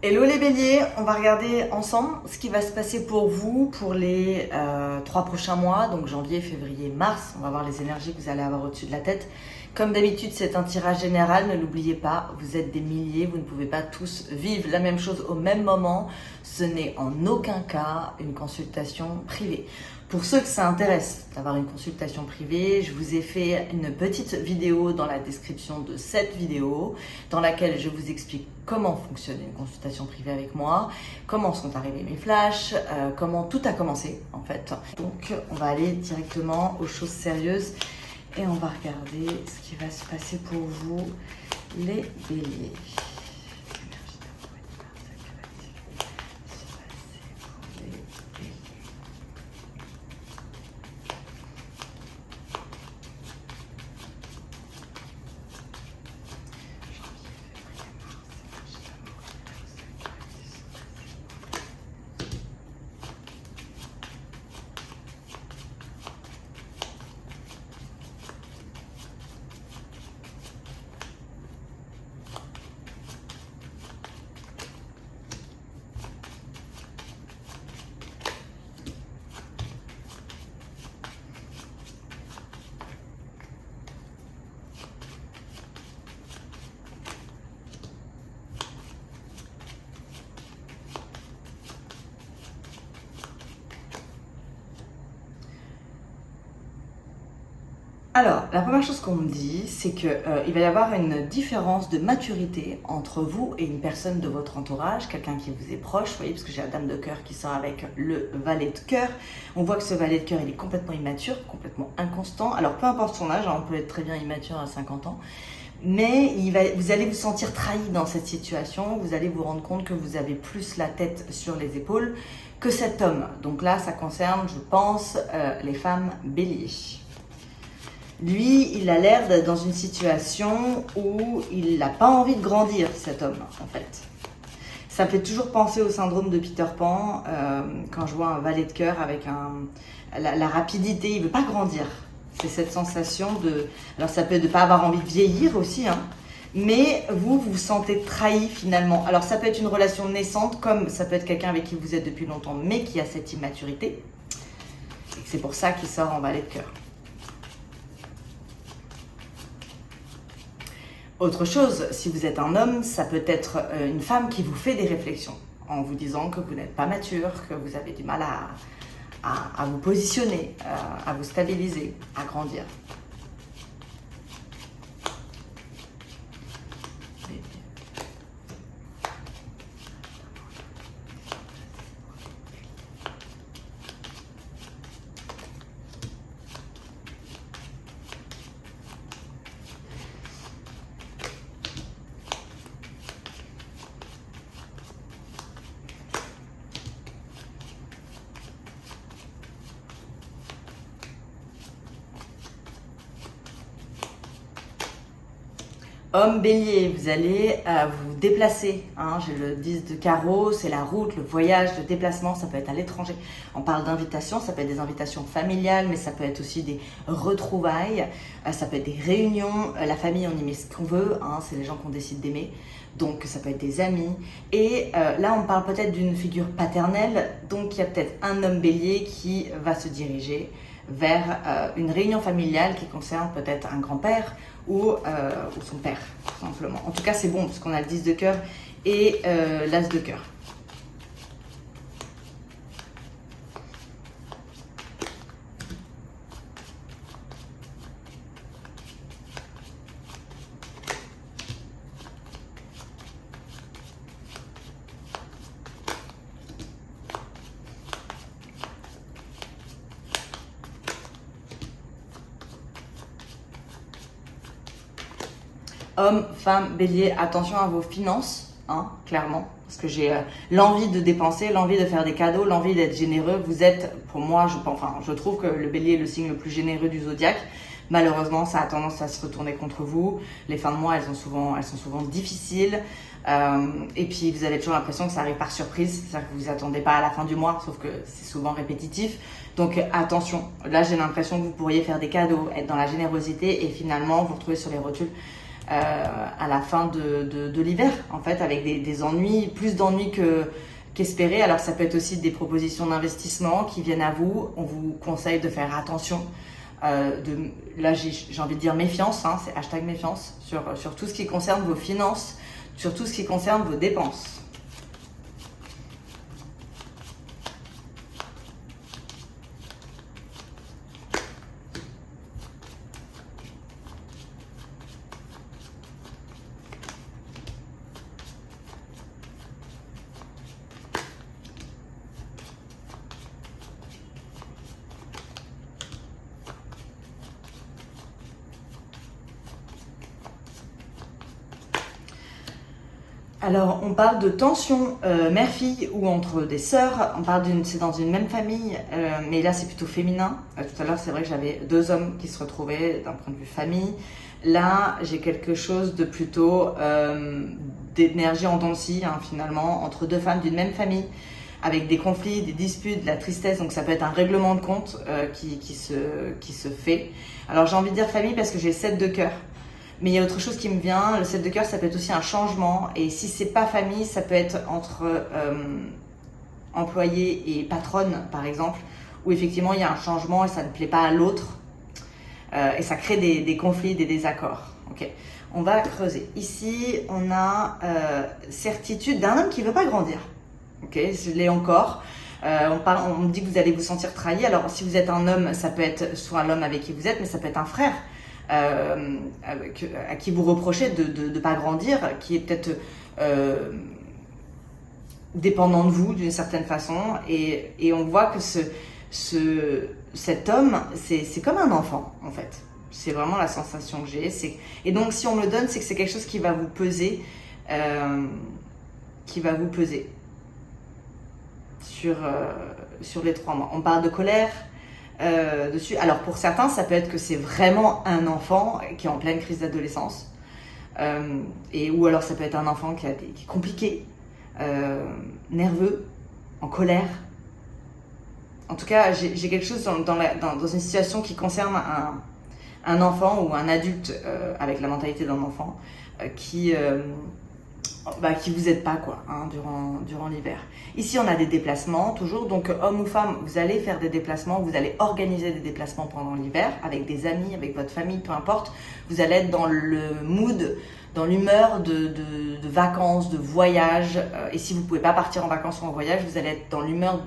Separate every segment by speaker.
Speaker 1: Hello les béliers, on va regarder ensemble ce qui va se passer pour vous pour les 3 prochains mois, donc janvier, février, mars. On va voir les énergies que vous allez avoir au-dessus de la tête. Comme d'habitude, c'est un tirage général, ne l'oubliez pas, vous êtes des milliers, vous ne pouvez pas tous vivre la même chose au même moment. Ce n'est en aucun cas une consultation privée. Pour ceux que ça intéresse d'avoir une consultation privée, je vous ai fait une petite vidéo dans la description de cette vidéo dans laquelle je vous explique comment fonctionne une consultation privée avec moi, comment sont arrivés mes flashs, comment tout a commencé en fait. Donc on va aller directement aux choses sérieuses et on va regarder ce qui va se passer pour vous les béliers. Alors, la première chose qu'on me dit, c'est qu'il va y avoir une différence de maturité entre vous et une personne de votre entourage, quelqu'un qui vous est proche, vous voyez, parce que j'ai la dame de cœur qui sort avec le valet de cœur. On voit que ce valet de cœur, il est complètement immature, complètement inconstant. Alors, peu importe son âge, hein, on peut être très bien immature à 50 ans, mais vous allez vous sentir trahi dans cette situation, vous allez vous rendre compte que vous avez plus la tête sur les épaules que cet homme. Donc là, ça concerne, je pense, les femmes béliers. Lui, il a l'air d'être dans une situation où il n'a pas envie de grandir, cet homme, en fait. Ça me fait toujours penser au syndrome de Peter Pan, quand je vois un valet de cœur avec la rapidité, il ne veut pas grandir. C'est cette sensation de... Alors ça peut être de ne pas avoir envie de vieillir aussi, hein, mais vous vous sentez trahi finalement. Alors ça peut être une relation naissante, comme ça peut être quelqu'un avec qui vous êtes depuis longtemps, mais qui a cette immaturité. C'est pour ça qu'il sort en valet de cœur. Autre chose, si vous êtes un homme, ça peut être une femme qui vous fait des réflexions en vous disant que vous n'êtes pas mature, que vous avez du mal à vous positionner, à vous stabiliser, à grandir. Homme bélier, vous allez vous déplacer, hein. J'ai le 10 de carreau, c'est la route, le voyage, le déplacement, ça peut être à l'étranger. On parle d'invitations, ça peut être des invitations familiales, mais ça peut être aussi des retrouvailles, ça peut être des réunions. La famille, on y met ce qu'on veut, hein, c'est les gens qu'on décide d'aimer, donc ça peut être des amis. Et là, on parle peut-être d'une figure paternelle, donc il y a peut-être un homme bélier qui va se diriger vers une réunion familiale qui concerne peut-être un grand-père ou son père, tout simplement. En tout cas, c'est bon, parce qu'on a le 10 de cœur et l'as de cœur. Homme, femme, bélier, attention à vos finances, hein, clairement. Parce que j'ai l'envie de dépenser, l'envie de faire des cadeaux, l'envie d'être généreux. Vous êtes, pour moi, je trouve que le bélier est le signe le plus généreux du zodiaque. Malheureusement, ça a tendance à se retourner contre vous. Les fins de mois, elles sont souvent difficiles. Et puis, vous avez toujours l'impression que ça arrive par surprise. C'est-à-dire que vous vous attendez pas à la fin du mois, sauf que c'est souvent répétitif. Donc, attention. Là, j'ai l'impression que vous pourriez faire des cadeaux, être dans la générosité et finalement, vous retrouver sur les rotules à la fin de l'hiver, en fait, avec des ennuis, plus d'ennuis qu'espérés. Alors ça peut être aussi des propositions d'investissement qui viennent à vous. On vous conseille de faire attention. Là, j'ai envie de dire méfiance, hein, c'est hashtag méfiance, sur tout ce qui concerne vos finances, sur tout ce qui concerne vos dépenses. Alors, on parle de tension mère-fille ou entre des sœurs. On parle c'est dans une même famille, mais là c'est plutôt féminin. Tout à l'heure, c'est vrai que j'avais deux hommes qui se retrouvaient d'un point de vue famille. Là, j'ai quelque chose de plutôt d'énergie en dents de scie, hein, finalement, entre deux femmes d'une même famille, avec des conflits, des disputes, de la tristesse. Donc ça peut être un règlement de compte qui se fait. Alors j'ai envie de dire famille parce que j'ai le 7 de cœur. Mais il y a autre chose qui me vient, le 7 de cœur, ça peut être aussi un changement. Et si c'est pas famille, ça peut être entre employé et patronne, par exemple, où effectivement il y a un changement et ça ne plaît pas à l'autre. Et ça crée des conflits, des désaccords. Okay. On va creuser. Ici, on a certitude d'un homme qui ne veut pas grandir. Okay, je l'ai encore. On me dit que vous allez vous sentir trahi. Alors, si vous êtes un homme, ça peut être soit l'homme avec qui vous êtes, mais ça peut être un frère. À qui vous reprochez de ne pas grandir, qui est peut-être dépendant de vous d'une certaine façon, et on voit que cet homme, c'est comme un enfant en fait. C'est vraiment la sensation que j'ai. Et donc si on me le donne, c'est que c'est quelque chose qui va vous peser, sur les 3 mois. On parle de colère. Dessus. Alors pour certains, ça peut être que c'est vraiment un enfant qui est en pleine crise d'adolescence, ou alors ça peut être un enfant qui est compliqué, nerveux, en colère. En tout cas, j'ai quelque chose dans une situation qui concerne un enfant ou un adulte avec la mentalité d'un enfant qui vous aide pas quoi, hein, durant l'hiver. Ici on a des déplacements toujours, donc homme ou femme, vous allez faire des déplacements, vous allez organiser des déplacements pendant l'hiver avec des amis, avec votre famille, peu importe. Vous allez être dans le mood, dans l'humeur de vacances, de voyage, et si vous pouvez pas partir en vacances ou en voyage, vous allez être dans l'humeur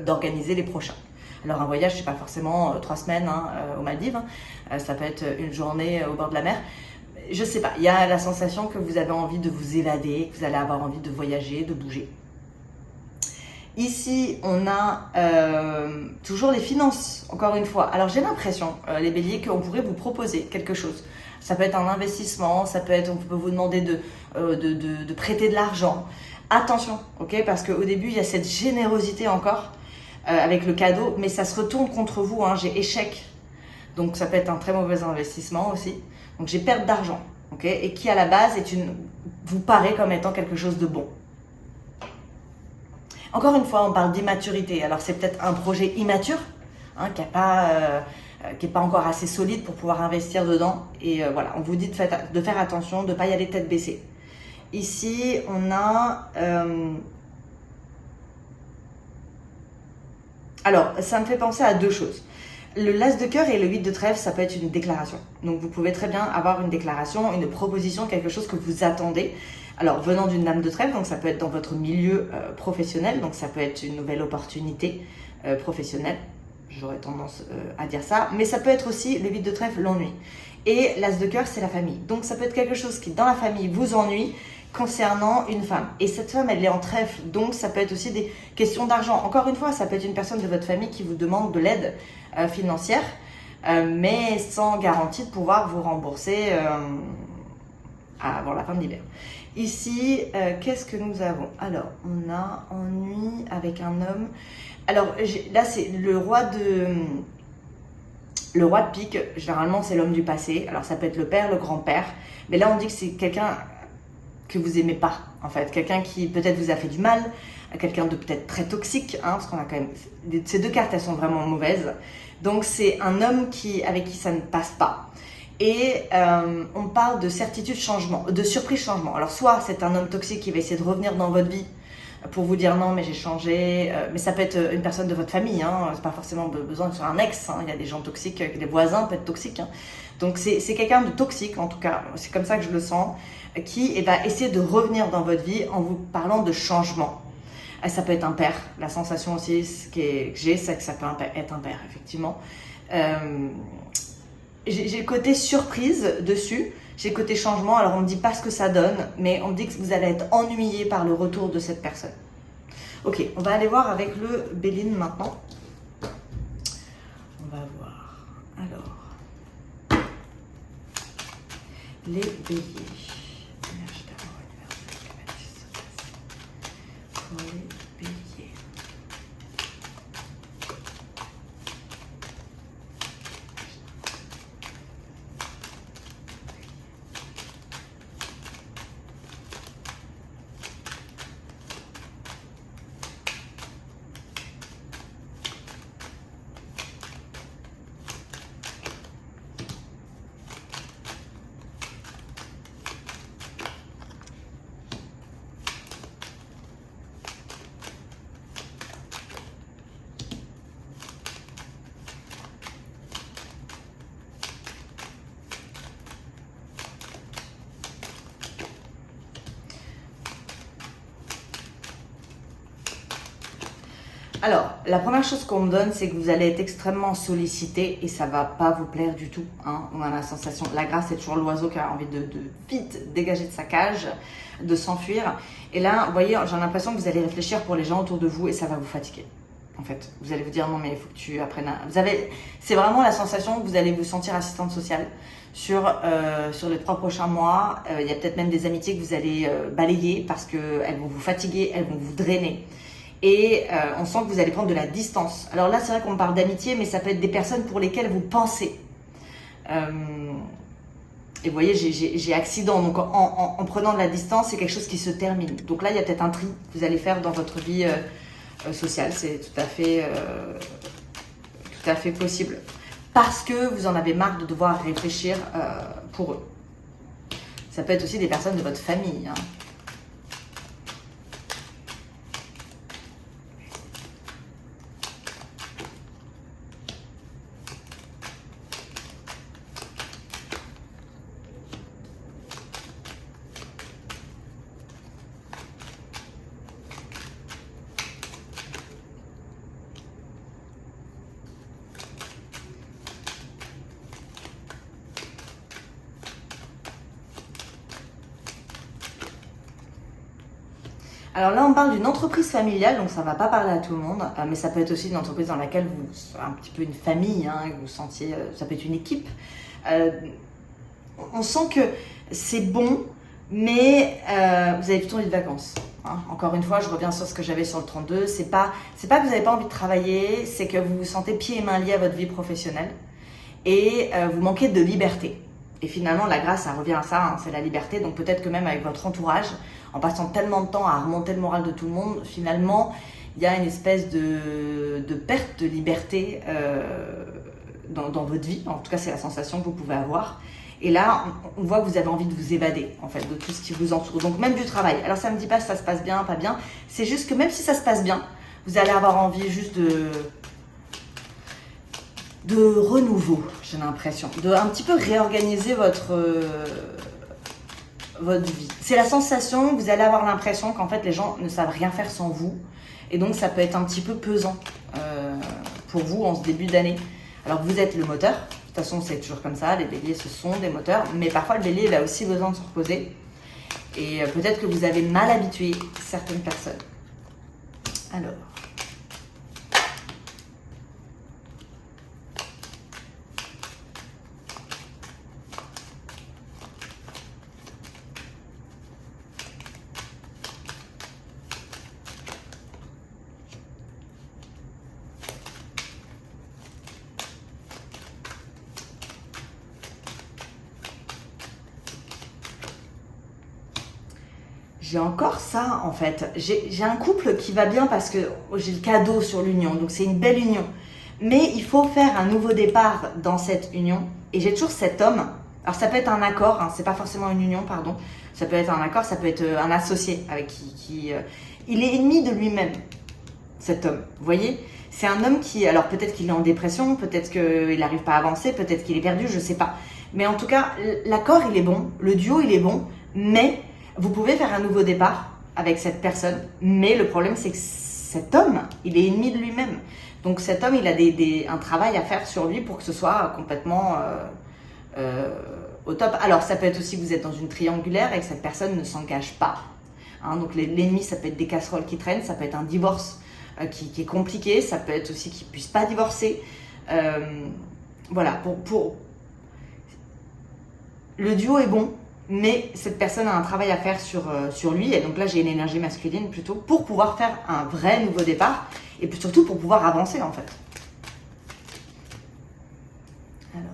Speaker 1: d'organiser les prochains. Alors un voyage, c'est pas forcément 3 semaines aux Maldives, hein. Ça peut être une journée au bord de la mer. Je sais pas, il y a la sensation que vous avez envie de vous évader, que vous allez avoir envie de voyager, de bouger. Ici, on a toujours les finances, encore une fois. Alors j'ai l'impression, les béliers, qu'on pourrait vous proposer quelque chose. Ça peut être un investissement, ça peut être, on peut vous demander de prêter de l'argent. Attention, ok, parce qu'au début, il y a cette générosité encore avec le cadeau, mais ça se retourne contre vous, hein, j'ai échec. Donc ça peut être un très mauvais investissement aussi. Donc j'ai perte d'argent, ok, et qui à la base vous paraît comme étant quelque chose de bon. Encore une fois, on parle d'immaturité. Alors c'est peut-être un projet immature, hein, qui n'est pas encore assez solide pour pouvoir investir dedans. Et voilà, on vous dit de faire attention, de ne pas y aller tête baissée. Ici, on a... Alors, ça me fait penser à 2 choses. Le l'as de cœur et le 8 de trèfle, ça peut être une déclaration. Donc vous pouvez très bien avoir une déclaration, une proposition, quelque chose que vous attendez. Alors venant d'une dame de trèfle, donc ça peut être dans votre milieu professionnel, donc ça peut être une nouvelle opportunité professionnelle. J'aurais tendance à dire ça. Mais ça peut être aussi le 8 de trèfle, l'ennui. Et l'as de cœur, c'est la famille. Donc ça peut être quelque chose qui, dans la famille, vous ennuie concernant une femme. Et cette femme, elle est en trèfle. Donc ça peut être aussi des questions d'argent. Encore une fois, ça peut être une personne de votre famille qui vous demande de l'aide financière, mais sans garantie de pouvoir vous rembourser avant la fin de l'hiver. Ici, qu'est-ce que nous avons? Alors, on a ennui avec un homme. Alors, là, c'est le roi de pique. Généralement, c'est l'homme du passé. Alors, ça peut être le père, le grand-père. Mais là, on dit que c'est quelqu'un que vous aimez pas, en fait. Quelqu'un qui peut-être vous a fait du mal, quelqu'un de peut-être très toxique, hein, parce qu'on a quand même... Ces 2 cartes, elles sont vraiment mauvaises. Donc, c'est un homme avec qui ça ne passe pas. Et on parle de certitude changement, de surprise changement. Alors soit c'est un homme toxique qui va essayer de revenir dans votre vie pour vous dire non mais j'ai changé, mais ça peut être une personne de votre famille, hein, c'est pas forcément besoin que ce soit un ex, hein, il y a des gens toxiques, des voisins peuvent être toxiques, hein. Donc c'est quelqu'un de toxique en tout cas, c'est comme ça que je le sens, qui va essayer de revenir dans votre vie en vous parlant de changement. Ça peut être un père, la sensation aussi que j'ai, c'est que ça peut être un père effectivement. J'ai le côté surprise dessus, j'ai le côté changement, alors on me dit pas ce que ça donne, mais on me dit que vous allez être ennuyé par le retour de cette personne. Ok, on va aller voir avec le Béline maintenant. On va voir. Alors, les béliers. Pour les béliers. Alors, la première chose qu'on me donne, c'est que vous allez être extrêmement sollicité et ça va pas vous plaire du tout, hein. On a la sensation, la grâce c'est toujours l'oiseau qui a envie de vite dégager de sa cage, de s'enfuir. Et là, vous voyez, j'ai l'impression que vous allez réfléchir pour les gens autour de vous et ça va vous fatiguer. En fait, vous allez vous dire non mais il faut que tu apprennes à... C'est vraiment la sensation que vous allez vous sentir assistante sociale sur les 3 prochains mois. Il y a peut-être même des amitiés que vous allez balayer parce qu'elles vont vous fatiguer, elles vont vous drainer. Et on sent que vous allez prendre de la distance. Alors là, c'est vrai qu'on me parle d'amitié, mais ça peut être des personnes pour lesquelles vous pensez. Et vous voyez, j'ai accident. Donc en prenant de la distance, c'est quelque chose qui se termine. Donc là, il y a peut-être un tri que vous allez faire dans votre vie sociale. C'est tout à fait possible. Parce que vous en avez marre de devoir réfléchir pour eux. Ça peut être aussi des personnes de votre famille, hein. Alors là, on parle d'une entreprise familiale, donc ça ne va pas parler à tout le monde, mais ça peut être aussi une entreprise dans laquelle vous, un petit peu une famille, hein, que vous sentiez, ça peut être une équipe. On sent que c'est bon, mais vous avez plutôt envie de vacances, hein. Encore une fois, je reviens sur ce que j'avais sur le 32, c'est pas que vous n'avez pas envie de travailler, c'est que vous vous sentez pieds et mains liés à votre vie professionnelle et vous manquez de liberté. Et finalement, la grâce, ça revient à ça, hein, c'est la liberté. Donc peut-être que même avec votre entourage, en passant tellement de temps à remonter le moral de tout le monde, finalement, il y a une espèce de perte de liberté dans votre vie. En tout cas, c'est la sensation que vous pouvez avoir. Et là, on voit que vous avez envie de vous évader, en fait, de tout ce qui vous entoure. Donc même du travail. Alors ça ne me dit pas si ça se passe bien, pas bien. C'est juste que même si ça se passe bien, vous allez avoir envie juste de renouveau, j'ai l'impression, de un petit peu réorganiser votre vie. C'est la sensation, vous allez avoir l'impression qu'en fait les gens ne savent rien faire sans vous et donc ça peut être un petit peu pesant pour vous en ce début d'année. Alors vous êtes le moteur, de toute façon c'est toujours comme ça, les béliers ce sont des moteurs, mais parfois le bélier il a aussi besoin de se reposer et peut-être que vous avez mal habitué certaines personnes. Alors... J'ai encore ça en fait, j'ai un couple qui va bien parce que j'ai le cadeau sur l'union, donc c'est une belle union. Mais il faut faire un nouveau départ dans cette union et j'ai toujours cet homme Alors ça peut être un accord, hein, c'est pas forcément une union, pardon. Ça peut être un accord, ça peut être un associé avec qui il est ennemi de lui-même, cet homme. Vous voyez, c'est un homme qui, alors peut-être qu'il est en dépression, peut-être qu'il n'arrive pas à avancer, peut-être qu'il est perdu, je sais pas. Mais en tout cas, l'accord il est bon, le duo il est bon, mais vous pouvez faire un nouveau départ avec cette personne. Mais le problème c'est que cet homme, il est ennemi de lui-même. Donc cet homme, il a un travail à faire sur lui pour que ce soit complètement au top. Alors ça peut être aussi que vous êtes dans une triangulaire et que cette personne ne s'engage pas. Hein, donc l'ennemi, ça peut être des casseroles qui traînent, ça peut être un divorce qui est compliqué, ça peut être aussi qu'il ne puisse pas divorcer. Voilà, le duo est bon, mais cette personne a un travail à faire sur lui. Et donc là, j'ai une énergie masculine plutôt pour pouvoir faire un vrai nouveau départ et puis surtout pour pouvoir avancer en fait. Alors.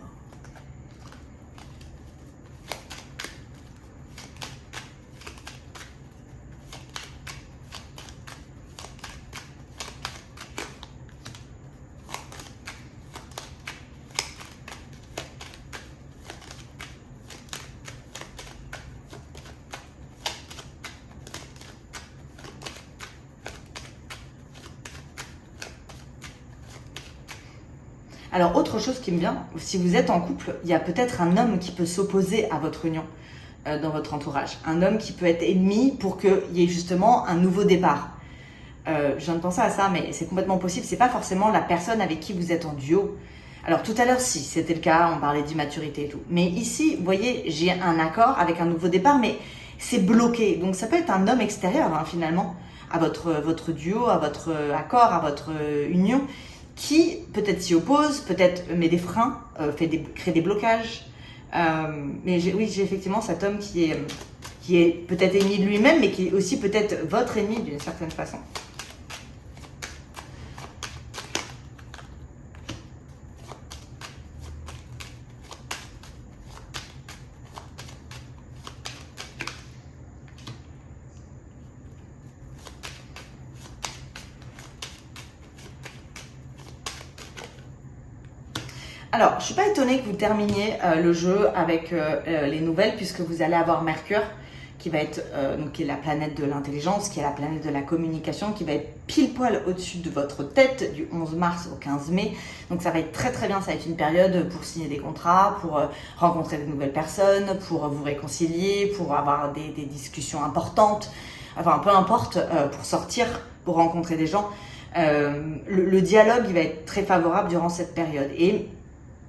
Speaker 1: Alors, autre chose qui me vient, si vous êtes en couple, il y a peut-être un homme qui peut s'opposer à votre union dans votre entourage. Un homme qui peut être ennemi pour qu'il y ait justement un nouveau départ. Je viens de penser à ça, mais c'est complètement possible. C'est pas forcément la personne avec qui vous êtes en duo. Alors, tout à l'heure, si c'était le cas, on parlait d'immaturité et tout. Mais ici, vous voyez, j'ai un accord avec un nouveau départ, mais c'est bloqué. Donc, ça peut être un homme extérieur, hein, finalement, à votre duo, à votre accord, à votre union, qui peut-être s'y oppose, peut-être met des freins, crée des blocages. Mais oui, j'ai effectivement cet homme qui est peut-être ennemi de lui-même, mais qui est aussi peut-être votre ennemi d'une certaine façon. Alors, je ne suis pas étonnée que vous terminiez le jeu avec les nouvelles, puisque vous allez avoir Mercure, qui va être donc, qui est la planète de l'intelligence, qui est la planète de la communication, qui va être pile poil au-dessus de votre tête du 11 mars au 15 mai. Donc ça va être très très bien, ça va être une période pour signer des contrats, pour rencontrer de nouvelles personnes, pour vous réconcilier, pour avoir des discussions importantes, enfin peu importe, pour sortir, pour rencontrer des gens. Le dialogue, il va être très favorable durant cette période. Et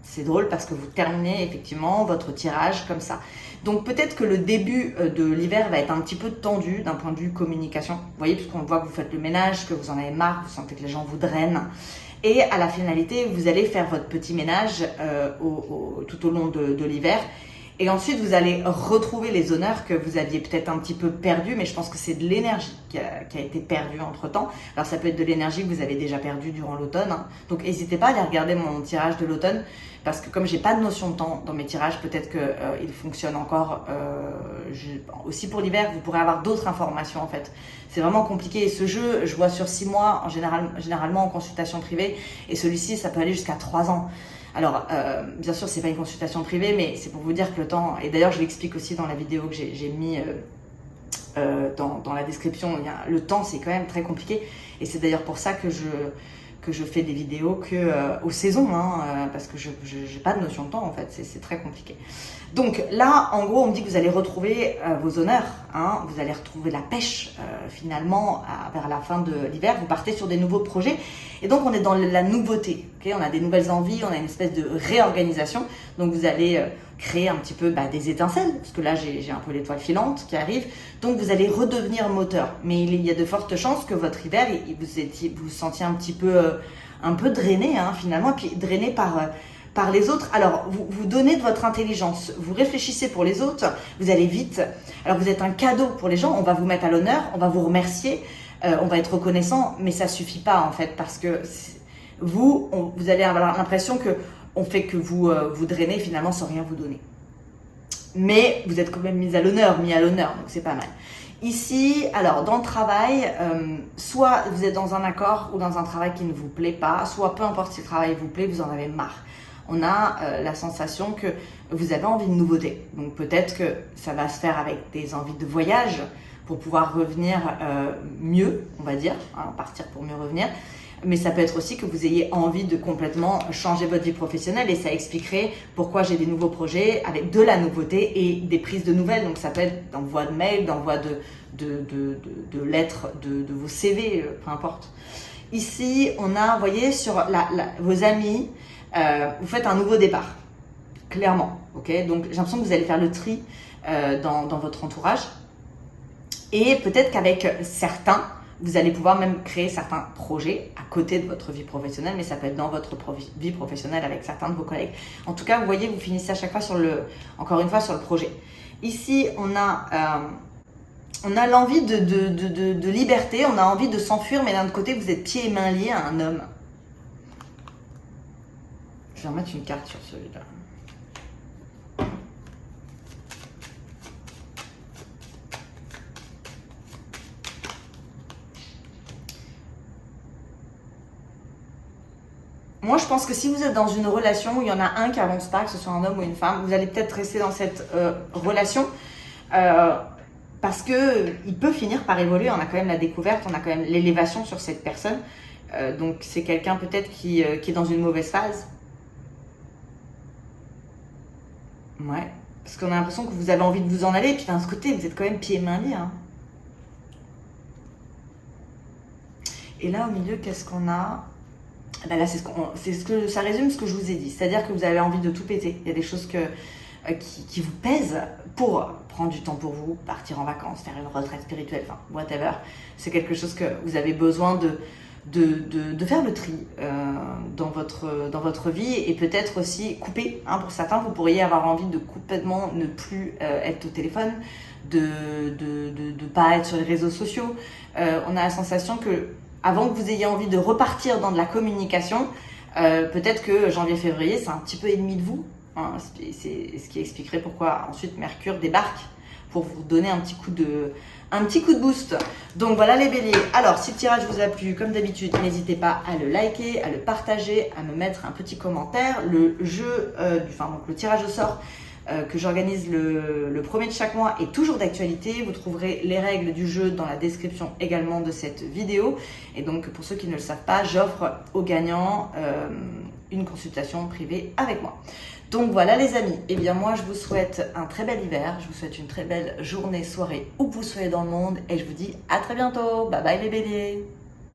Speaker 1: c'est drôle parce que vous terminez effectivement votre tirage comme ça. Donc peut-être que le début de l'hiver va être un petit peu tendu d'un point de vue communication. Vous voyez, puisqu'on voit que vous faites le ménage, que vous en avez marre, vous sentez que les gens vous drainent. Et à la finalité, vous allez faire votre petit ménage tout au long de l'hiver. Et ensuite, vous allez retrouver les honneurs que vous aviez peut-être un petit peu perdus, mais je pense que c'est de l'énergie qui a été perdue entre-temps. Alors, ça peut être de l'énergie que vous avez déjà perdue durant l'automne. Hein. Donc, n'hésitez pas à aller regarder mon tirage de l'automne, parce que comme j'ai pas de notion de temps dans mes tirages, peut-être qu'il fonctionne encore aussi pour l'hiver. Vous pourrez avoir d'autres informations, en fait. C'est vraiment compliqué. Et ce jeu, je vois sur 6 mois, généralement en consultation privée, et celui-ci, ça peut aller jusqu'à 3 ans. Alors, bien sûr, c'est pas une consultation privée, mais c'est pour vous dire que le temps, et d'ailleurs, je l'explique aussi dans la vidéo que j'ai mis dans la description, le temps, c'est quand même très compliqué. Et c'est d'ailleurs pour ça que je fais des vidéos aux saisons, hein, parce que je n'ai pas de notion de temps, en fait, c'est très compliqué. Donc là, en gros, on me dit que vous allez retrouver vos honneurs, hein, vous allez retrouver la pêche finalement vers la fin de l'hiver, vous partez sur des nouveaux projets et donc on est dans la nouveauté, okay, on a des nouvelles envies, on a une espèce de réorganisation, donc vous allez créer un petit peu des étincelles, parce que là j'ai un peu l'étoile filante qui arrive, donc vous allez redevenir moteur, mais il y a de fortes chances que votre hiver, vous sentiez un petit peu drainé hein, finalement, et puis drainé par les autres. Alors, vous donnez de votre intelligence, vous réfléchissez pour les autres, vous allez vite. Alors, vous êtes un cadeau pour les gens, on va vous mettre à l'honneur, on va vous remercier, on va être reconnaissant, mais ça suffit pas en fait, parce que vous allez avoir l'impression que on fait que vous drainez finalement sans rien vous donner. Mais vous êtes quand même mis à l'honneur, donc c'est pas mal. Ici, alors dans le travail, soit vous êtes dans un accord ou dans un travail qui ne vous plaît pas, soit peu importe si le travail vous plaît, vous en avez marre. on a la sensation que vous avez envie de nouveauté. Donc peut-être que ça va se faire avec des envies de voyage pour pouvoir revenir mieux, on va dire, hein, partir pour mieux revenir. Mais ça peut être aussi que vous ayez envie de complètement changer votre vie professionnelle et ça expliquerait pourquoi j'ai des nouveaux projets avec de la nouveauté et des prises de nouvelles. Donc ça peut être d'envoi de mails, d'envoi de lettres, de vos CV, peu importe. Ici, on a, vous voyez, sur vos amis, vous faites un nouveau départ, clairement. Okay, donc j'ai l'impression que vous allez faire le tri dans votre entourage. Et peut-être qu'avec certains, vous allez pouvoir même créer certains projets à côté de votre vie professionnelle, mais ça peut être dans votre vie professionnelle avec certains de vos collègues. En tout cas, vous voyez, vous finissez à chaque fois encore une fois sur le projet. Ici, on a l'envie de liberté, on a envie de s'enfuir, mais d'un autre côté, vous êtes pieds et mains liés à un homme. Je vais remettre une carte sur celui-là. Moi, je pense que si vous êtes dans une relation où il y en a un qui avance pas, que ce soit un homme ou une femme, vous allez peut-être rester dans cette relation parce que il peut finir par évoluer. On a quand même la découverte, on a quand même l'élévation sur cette personne. Donc, c'est quelqu'un peut-être qui est dans une mauvaise phase. Ouais, parce qu'on a l'impression que vous avez envie de vous en aller, et puis d'un côté, vous êtes quand même pieds et mains liés. Hein. Et là, au milieu, qu'est-ce qu'on a ? Ben là, ça résume ce que je vous ai dit. C'est-à-dire que vous avez envie de tout péter. Il y a des choses qui vous pèsent pour prendre du temps pour vous, partir en vacances, faire une retraite spirituelle, enfin, whatever. C'est quelque chose que vous avez besoin de faire le tri dans votre vie et peut-être aussi couper. Hein, pour certains, vous pourriez avoir envie de complètement ne plus être au téléphone, de pas être sur les réseaux sociaux. On a la sensation que avant que vous ayez envie de repartir dans de la communication, peut-être que janvier-février, c'est un petit peu ennemi de vous. Hein, c'est ce qui expliquerait pourquoi ensuite Mercure débarque pour vous donner un petit coup de boost. Donc voilà les béliers. Alors si le tirage vous a plu, comme d'habitude, n'hésitez pas à le liker, à le partager, à me mettre un petit commentaire. Le tirage au sort que j'organise le premier de chaque mois est toujours d'actualité. Vous trouverez les règles du jeu dans la description également de cette vidéo. Et donc pour ceux qui ne le savent pas, j'offre aux gagnants une consultation privée avec moi. Donc voilà les amis, eh bien moi je vous souhaite un très bel hiver, je vous souhaite une très belle journée, soirée où que vous soyez dans le monde et je vous dis à très bientôt. Bye bye les béliers.